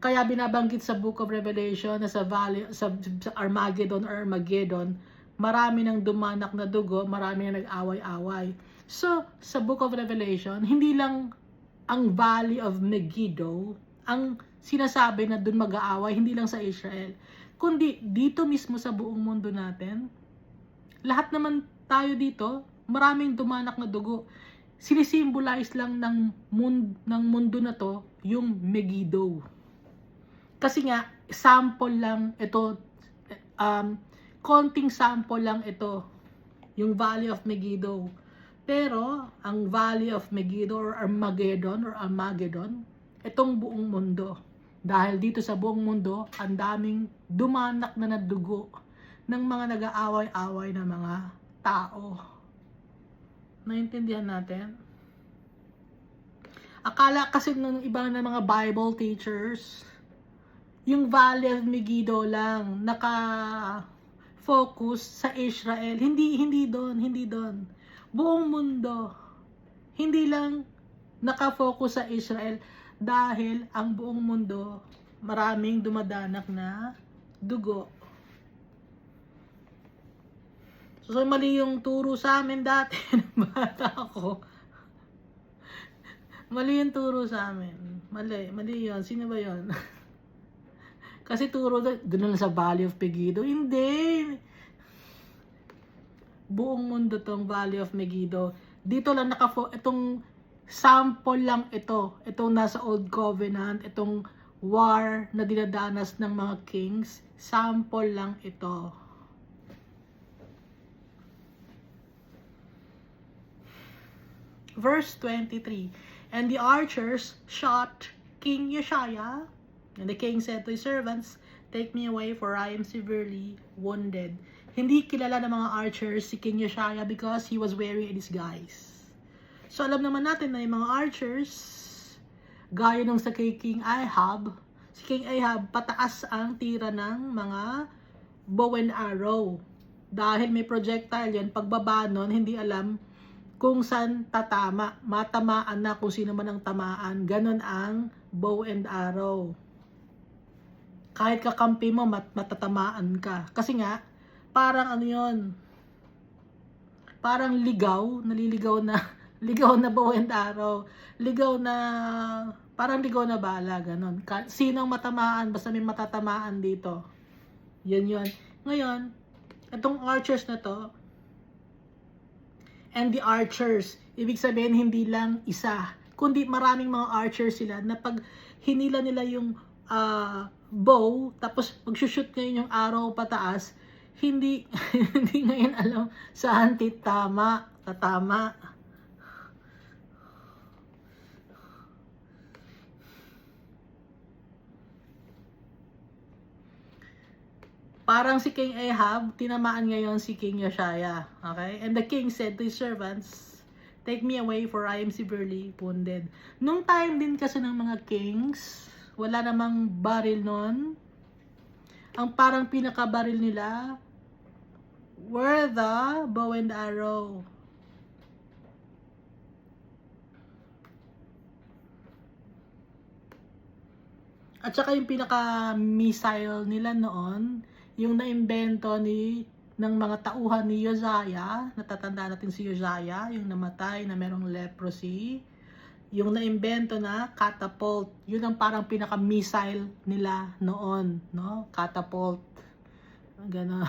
Kaya binabanggit sa book of Revelation na sa valley, sa Armageddon or Armageddon, marami nang dumanak na dugo, marami nang nag-away-away. So, sa book of Revelation, hindi lang ang valley of Megiddo ang sinasabi na dun mag-aaway, hindi lang sa Israel, kundi dito mismo sa buong mundo natin. Lahat naman tayo dito, maraming dumanak na dugo. Sinisimbolize lang ng mundo na to yung Megiddo. Kasi nga, sample lang ito, konting sample lang ito, yung Valley of Megiddo. Pero, ang Valley of Megiddo or Armageddon, itong buong mundo. Dahil dito sa buong mundo, ang daming dumanak na nadugo ng mga nag-aaway-away na mga tao. Naintindihan natin? Akala kasi ng ibang na mga Bible teachers, yung Valley of Megiddo lang naka-focus sa Israel. Hindi doon. Buong mundo. Hindi lang naka-focus sa Israel dahil ang buong mundo maraming dumadanak na dugo. So mali yung turo sa amin dati ng bata ako. Mali yung turo sa amin. Mali yun. Sino ba yun? Kasi turo doon lang sa Valley of Megiddo. Hindi. Buong mundo tong Valley of Megiddo. Dito lang itong sample lang ito. Itong nasa Old Covenant, itong war na dinadanas ng mga kings. Sample lang ito. Verse 23. And the archers shot King Uzziah. And the king said to his servants, "Take me away, for I am severely wounded." Hindi kilala ng mga archers si King Uzziah because he was wearing a disguise. So alam naman natin na yung mga archers, gaya nung sa kay King Ahab, si King Ahab pataas ang tira ng mga bow and arrow. Dahil may projectile yan, pagbaba nun, hindi alam kung saan tatama. Matamaan na kung sino man ang tamaan. Ganon ang bow and arrow. Kahit kakampi mo, matatamaan ka. Kasi nga, parang ano yun, parang naliligaw na, ligaw na bow and arrow. Parang ligaw na bala, ganon. Sinong matamaan, basta may matatamaan dito. Yun. Ngayon, itong archers na to, and the archers, ibig sabihin hindi lang isa, kundi maraming mga archers sila na pag hinila nila yung bow, tapos mag-shoot ngayon yung arrow pataas, hindi ngayon alam saan tatama. Parang si King Ahab, tinamaan ngayon si King Uzziah. Okay? And the king said to his servants, "Take me away, for I am severely wounded." Nung time din kasi ng mga kings, wala namang baril nun. Ang parang pinaka-baril nila were the bow and arrow. At saka yung pinaka-missile nila noon, yung naimbento ng mga tauhan ni Uzziah, natatanda natin si Uzziah, yung namatay na merong leprosy, yung naimbento na catapult, yun ang parang pinaka-missile nila noon, no? Catapult. Ganon.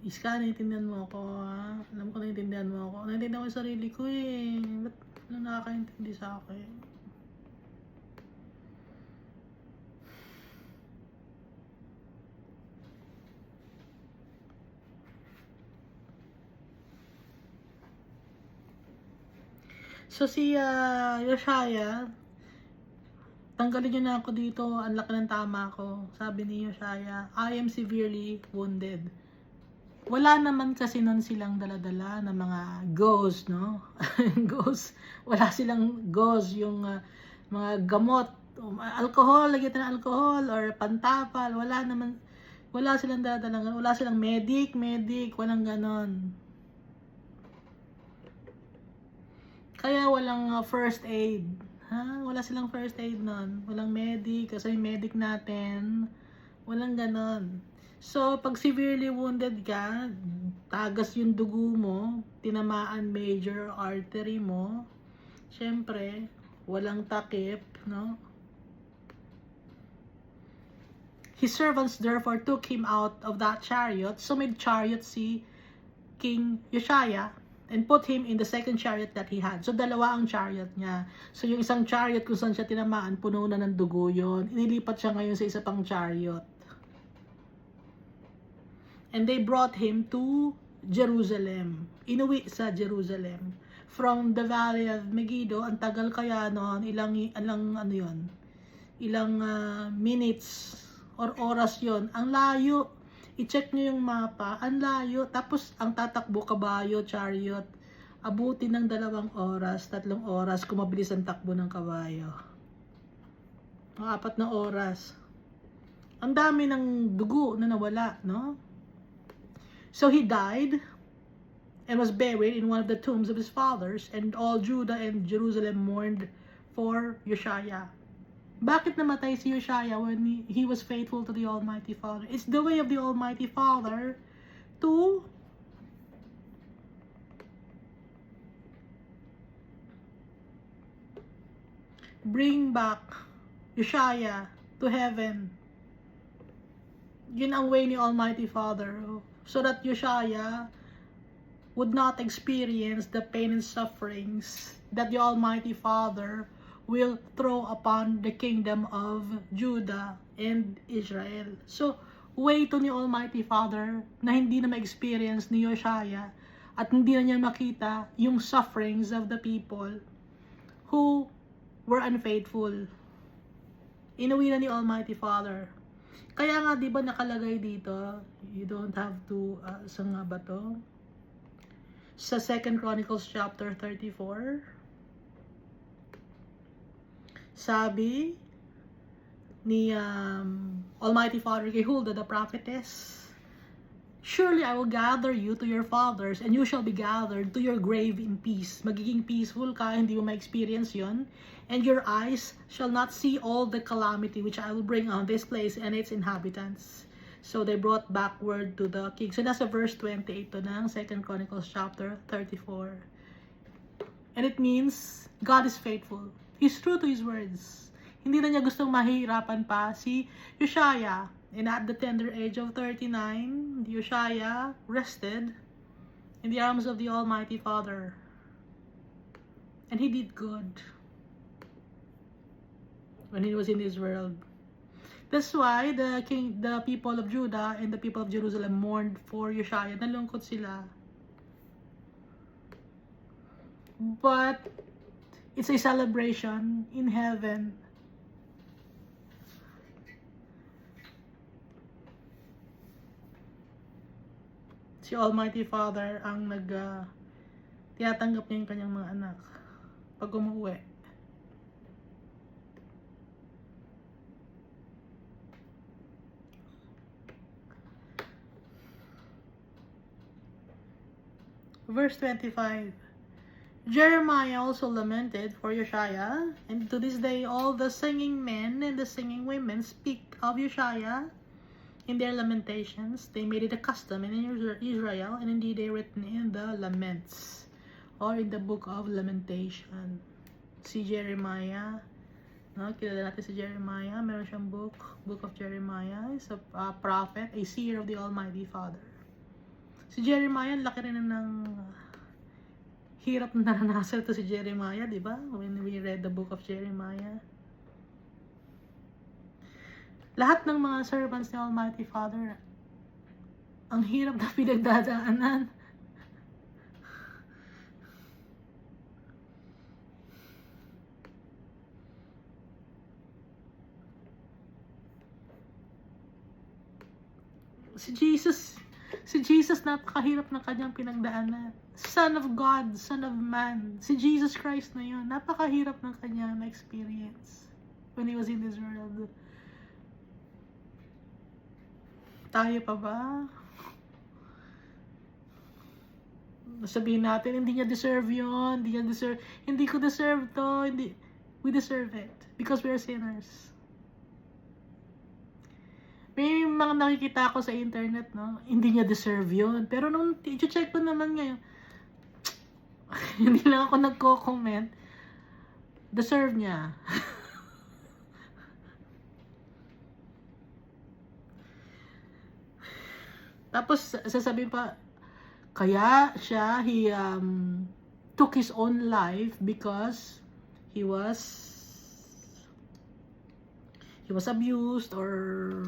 Iska, naiintindihan mo ako, ha? Alam ko naiintindihan mo ako. Naiintindihan ko yung sarili ko, eh. Ba't nakakaintindi sa akin? So si Yoshaya, tanggalin niyo na ako dito, ang laki ng tama ko. Sabi ni Yoshaya, I am severely wounded. Wala naman kasi nun silang daladala na mga gauze, no? Gauze. Wala silang gauze, yung mga gamot, alcohol, lagyan ng alcohol, or pantapal. Wala silang daladala. Wala silang medic, walang ganon. Kaya walang first aid. Ha? Wala silang first aid nun. Walang medic, kasi yung medic natin, walang ganon. So, pag severely wounded ka, tagas yung dugo mo, tinamaan major artery mo, syempre, walang takip, no? His servants therefore took him out of that chariot, so made chariot si King Yoshaya, and put him in the second chariot that he had. So, dalawa ang chariot niya. So, yung isang chariot kung saan siya tinamaan, puno na ng dugo yun. Inilipat siya ngayon sa isa pang chariot. And they brought him to Jerusalem. Inuwi sa Jerusalem. From the valley of Megiddo, ang tagal kaya noon, ilang minutes or oras yon. Ang layo. I-check nyo yung mapa, ang layo, tapos ang tatakbo, kabayo, chariot, abutin ng 2 oras, 3 oras, kung mabilis ang takbo ng kabayo. 4 na oras. Ang dami ng dugo na nawala, no? So he died, and was buried in one of the tombs of his fathers, and all Judah and Jerusalem mourned for Yoshaya. Bakit namatay si Yoshaya when he was faithful to the Almighty Father? It's the way of the Almighty Father to bring back Yoshaya to heaven. Yun ang way ni Almighty Father. So that Yoshaya would not experience the pain and sufferings that the Almighty Father will throw upon the kingdom of Judah and Israel. So, way to ni Almighty Father na hindi na ma-experience ni Yoshaya at hindi na niya makita yung sufferings of the people who were unfaithful. Inuwi na ni Almighty Father. Kaya nga, di ba nakalagay dito, you don't have to, saan nga ba to? Sa 2 Chronicles chapter 34, sabi ni Almighty Father kay Huldah the prophetess, surely I will gather you to your fathers, and you shall be gathered to your grave in peace. Magiging peaceful ka, hindi mo ma-experience yon, and your eyes shall not see all the calamity which I will bring on this place and its inhabitants. So they brought back word to the king. So nasa verse 28 to ng 2 Chronicles chapter 34. And it means God is faithful. He's true to His words. Hindi na niya gustong mahirapan pa si Yoshaya. And at the tender age of 39, Yoshaya rested in the arms of the Almighty Father. And he did good when he was in this world. That's why the people of Judah and the people of Jerusalem mourned for Yoshaya. Nalungkot sila. But it's a celebration in heaven. Si Almighty Father ang tiyatanggap niya yung kanyang mga anak pag umuwi. Verse 25. Jeremiah also lamented for Yoshaya, and to this day all the singing men and the singing women speak of Yoshaya in their lamentations. They made it a custom in Israel, and indeed they written in the Laments, or in the book of Lamentation. Si Jeremiah, no? Kilala natin si Jeremiah, meron siyang book of Jeremiah, is a prophet, a seer of the Almighty Father. Si Jeremiah, laki rin ng hirap na naranasan to si Jeremiah, di ba? When we read the book of Jeremiah. Lahat ng mga servants ni Almighty Father, ang hirap na pinagdadaanan. Si Jesus napakahirap ng kanyang pinagdaanan. Son of God, Son of Man. Si Jesus Christ na yun, napakahirap ng kanyang na-experience when He was in this world. Tayo pa ba? Sabihin natin, hindi niya deserve yun, hindi ko deserve to, we deserve it because we are sinners. May mga nakikita ako sa internet, no, hindi niya deserve yun. Pero nung i-check ko naman ngayon, hindi lang ako nagko-comment, deserve niya. Tapos sasabihin pa, kaya siya, he took his own life because he was abused or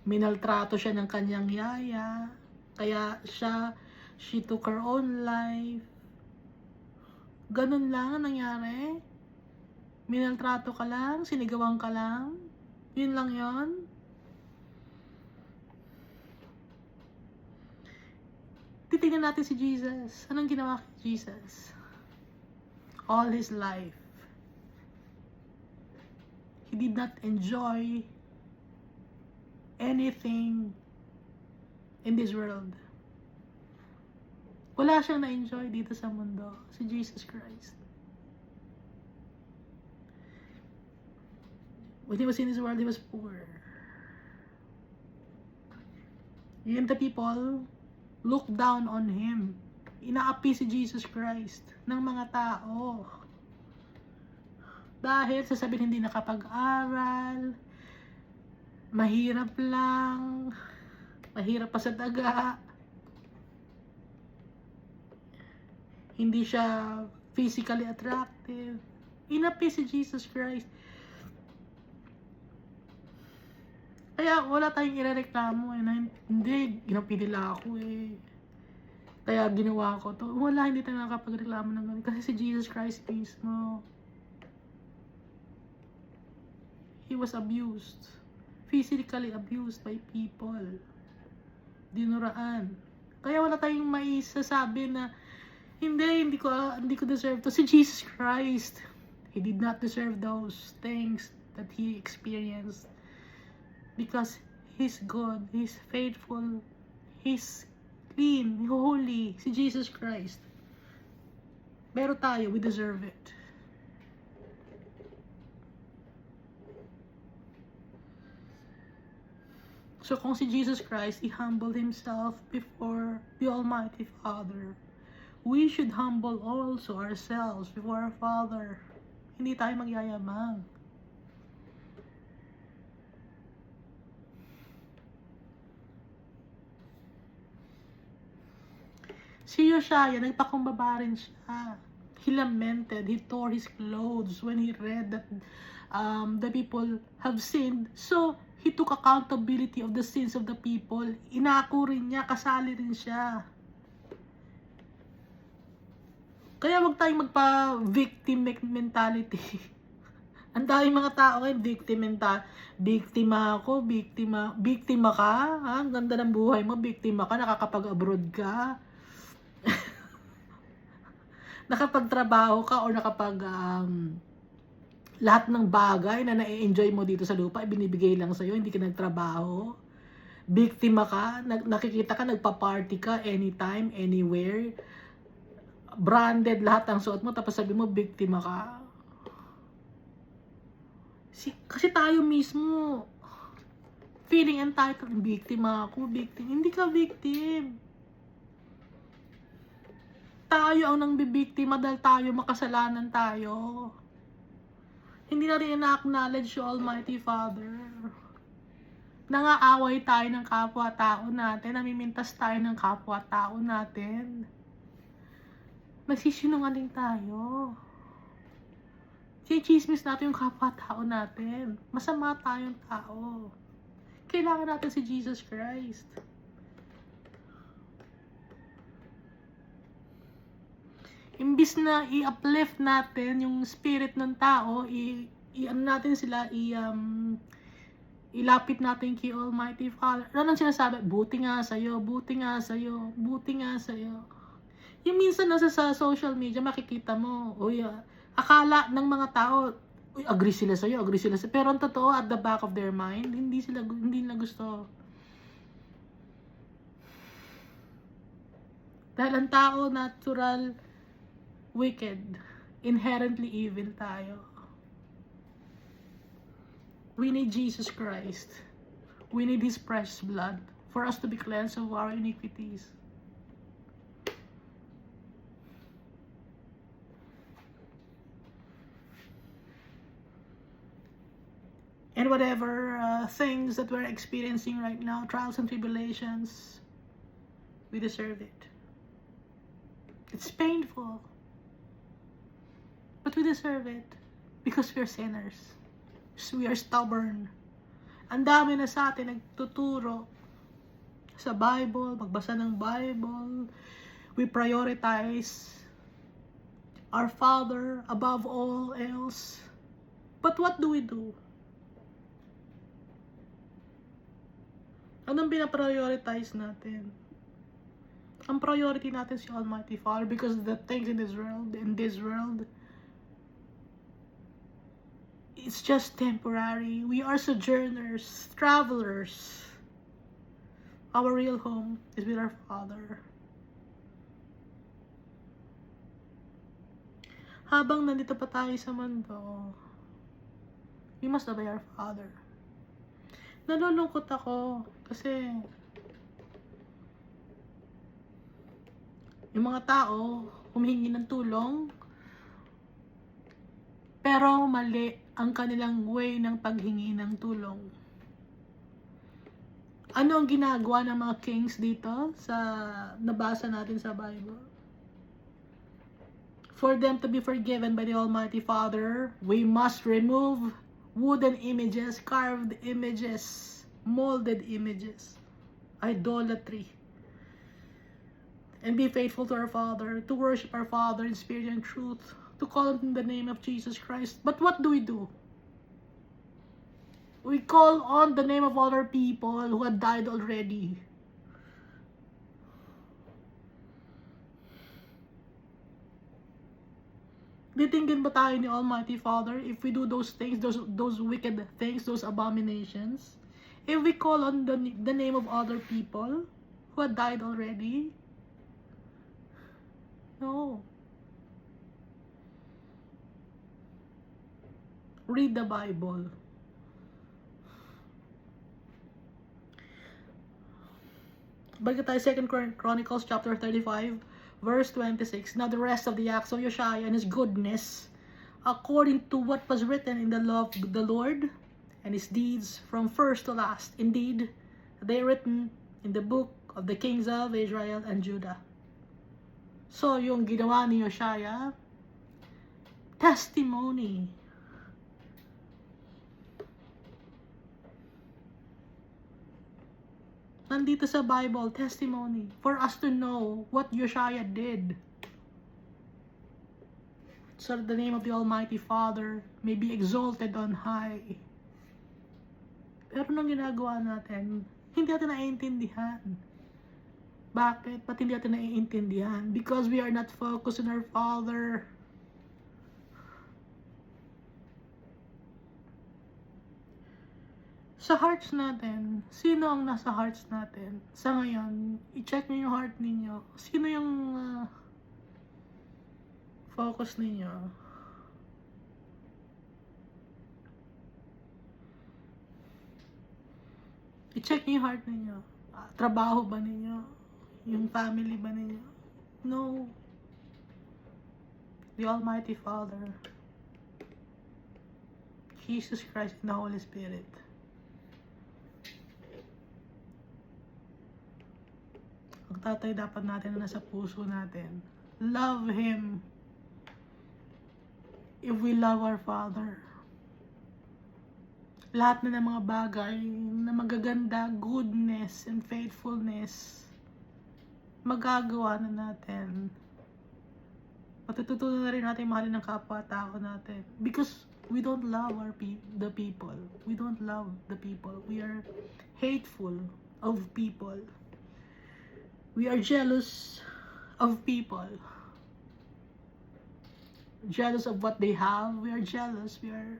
minaltrato siya ng kanyang yaya. Kaya she took her own life. Ganun lang ang nangyari. Minaltrato ka lang, sinigawan ka lang. Yun lang yun. Titingnan natin si Jesus. Anong ginawa kay Jesus? All his life, he did not enjoy anything in this world. Wala siyang na-enjoy dito sa mundo. Si Jesus Christ. When he was in this world, he was poor. And the people look down on him. Inaapi si Jesus Christ ng mga tao. Dahil sasabihin hindi nakapag-aral, mahirap lang, mahirap pa sa daga, hindi siya physically attractive. Inapi si Jesus Christ. Kaya wala tayong irereklamo na hindi, ginapi nila ako kaya ginawa ko to. Wala, hindi tayo nakapagreklamo ng ganun. Kasi si Jesus Christ mismo, he was abused. Physically abused by people. Dinuraan. Kaya wala tayong maisasabi na hindi ko deserve to. Si Jesus Christ, he did not deserve those things that he experienced. Because he's good, he's faithful, he's clean, holy, si Jesus Christ. Pero tayo, we deserve it. So kung si Jesus Christ, he humbled himself before the Almighty Father, we should humble also ourselves before our Father. Hindi tayo magyayamang. Si Josiah, nagpakumbaba rin siya. He lamented, he tore his clothes when he read that the people have sinned. So, he took accountability of the sins of the people. Inako rin niya, kasali rin siya. Kaya wag tayong magpa-victim mentality. Ang daming mga tao ngayon, biktima ako, biktima ka, ha? Ang ganda ng buhay mo, biktima ka, nakakapag-abroad ka. Nakapagtrabaho ka or lahat ng bagay na na-enjoy mo dito sa lupa, binibigay lang sa'yo, hindi ka nagtrabaho. Biktima ka, nakikita ka, nagpa-party ka anytime, anywhere. Branded lahat ang suot mo, tapos sabi mo, biktima ka. Kasi tayo mismo, feeling entitled, biktima ako, hindi ka victim. Tayo ang nangbibiktima dahil tayo makasalanan tayo. Hindi na rin na-acknowledge yung Almighty Father. Nangaaway tayo ng kapwa-tao natin, namimintas tayo ng kapwa-tao natin. Nagsisinungaling tayo. Chismis natin yung kapwa-tao natin. Masama tayong tao. Kailangan natin si Jesus Christ. Imbis na i-uplift natin yung spirit ng tao, ano natin sila, ilapit natin kay Almighty Father. Ano nang sinasabi? Buti nga sa'yo, buti nga sa'yo, buti nga sa'yo. Yung minsan nasa sa social media, makikita mo, uy, akala ng mga tao, uy, agree sila sa'yo, agree sila sa'yo. Pero ang totoo, at the back of their mind, hindi nila gusto. Dahil ang tao, natural, wicked, inherently evil tayo. We need Jesus Christ. We need His precious blood for us to be cleansed of our iniquities. And whatever things that we're experiencing right now, trials and tribulations, we deserve it. It's painful. But we deserve it because we're sinners. We are stubborn. Ang dami na sa atin nagtuturo sa Bible, magbasa ng Bible. We prioritize our Father above all else. But what do we do? Anong pinaprioritize natin? Ang priority natin si Almighty Father because the things in this world, it's just temporary. We are sojourners, travelers. Our real home is with our Father. Habang nandito pa tayo sa mundo, we must obey our Father. Nalulungkot ako kasi yung mga tao humihingi ng tulong pero mali ang kanilang way ng paghingi ng tulong. Ano ang ginagawa ng mga kings dito sa nabasa natin sa Bible? For them to be forgiven by the Almighty Father, we must remove wooden images, carved images, molded images, idolatry, and be faithful to our Father, to worship our Father in spirit and truth, to call on the name of Jesus Christ. But what do? We call on the name of other people who had died already. Titingin ba tayo ni Almighty Father if we do those things, those wicked things, those abominations? If we call on the name of other people who had died already? No. Read the Bible. Balik tayo 2 Chronicles chapter 35, verse 26. Now the rest of the acts of Josiah and his goodness, according to what was written in the law of the Lord, and his deeds from first to last. Indeed, they are written in the book of the kings of Israel and Judah. So, yung ginawa ni Josiah, testimony. Nandito sa Bible, testimony, for us to know what Josiah did. So that the name of the Almighty Father may be exalted on high. Pero nung ginagawa natin, hindi natin naiintindihan. Bakit? Ba't hindi natin naiintindihan? Because we are not focused on our Father. Sa hearts natin, sino ang nasa hearts natin? Sa ngayon, i-check nyo yung heart ninyo. Sino yung focus ninyo? I-check nyo yung heart ninyo. Trabaho ba ninyo? Yung family ba ninyo? No. The Almighty Father, Jesus Christ and the Holy Spirit. Ang tatay dapat natin na nasa puso natin. Love Him. If we love our Father. Lahat na ng mga bagay na magaganda, goodness and faithfulness, magagawa na natin. Matututunan na rin natin mahalin ng kapwa-tao natin. Because We don't love the people. We don't love the people. We are hateful of people. We are jealous of people. Jealous of what they have. We are jealous. We are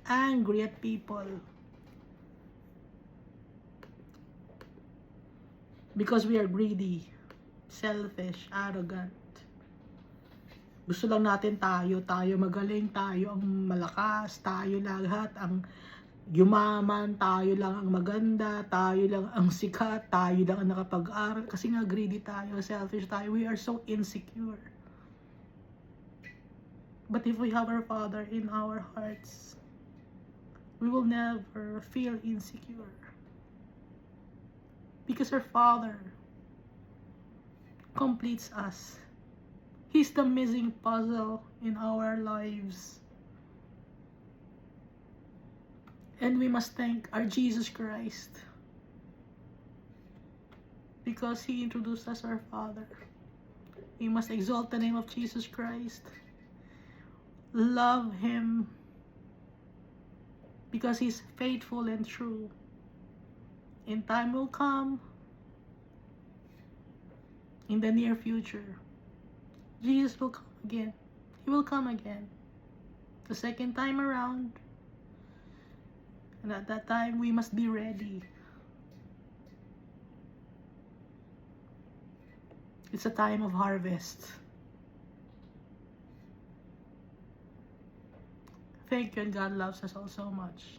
angry at people. Because we are greedy, selfish, arrogant. Gusto lang natin tayo magaling, tayo ang malakas, tayo lahat ang yumaman, tayo lang ang maganda, tayo lang ang sikat, tayo lang ang nakapag-aral. Kasi nga greedy tayo, selfish tayo, we are so insecure. But if we have our Father in our hearts, we will never feel insecure. Because our Father completes us. He's the missing puzzle in our lives. And we must thank our Jesus Christ. Because He introduced us our Father. We must exalt the name of Jesus Christ. Love Him. Because He's faithful and true. And time will come. In the near future. Jesus will come again. He will come again. The second time around. And at that time, we must be ready. It's a time of harvest. Thank you, and God loves us all so much.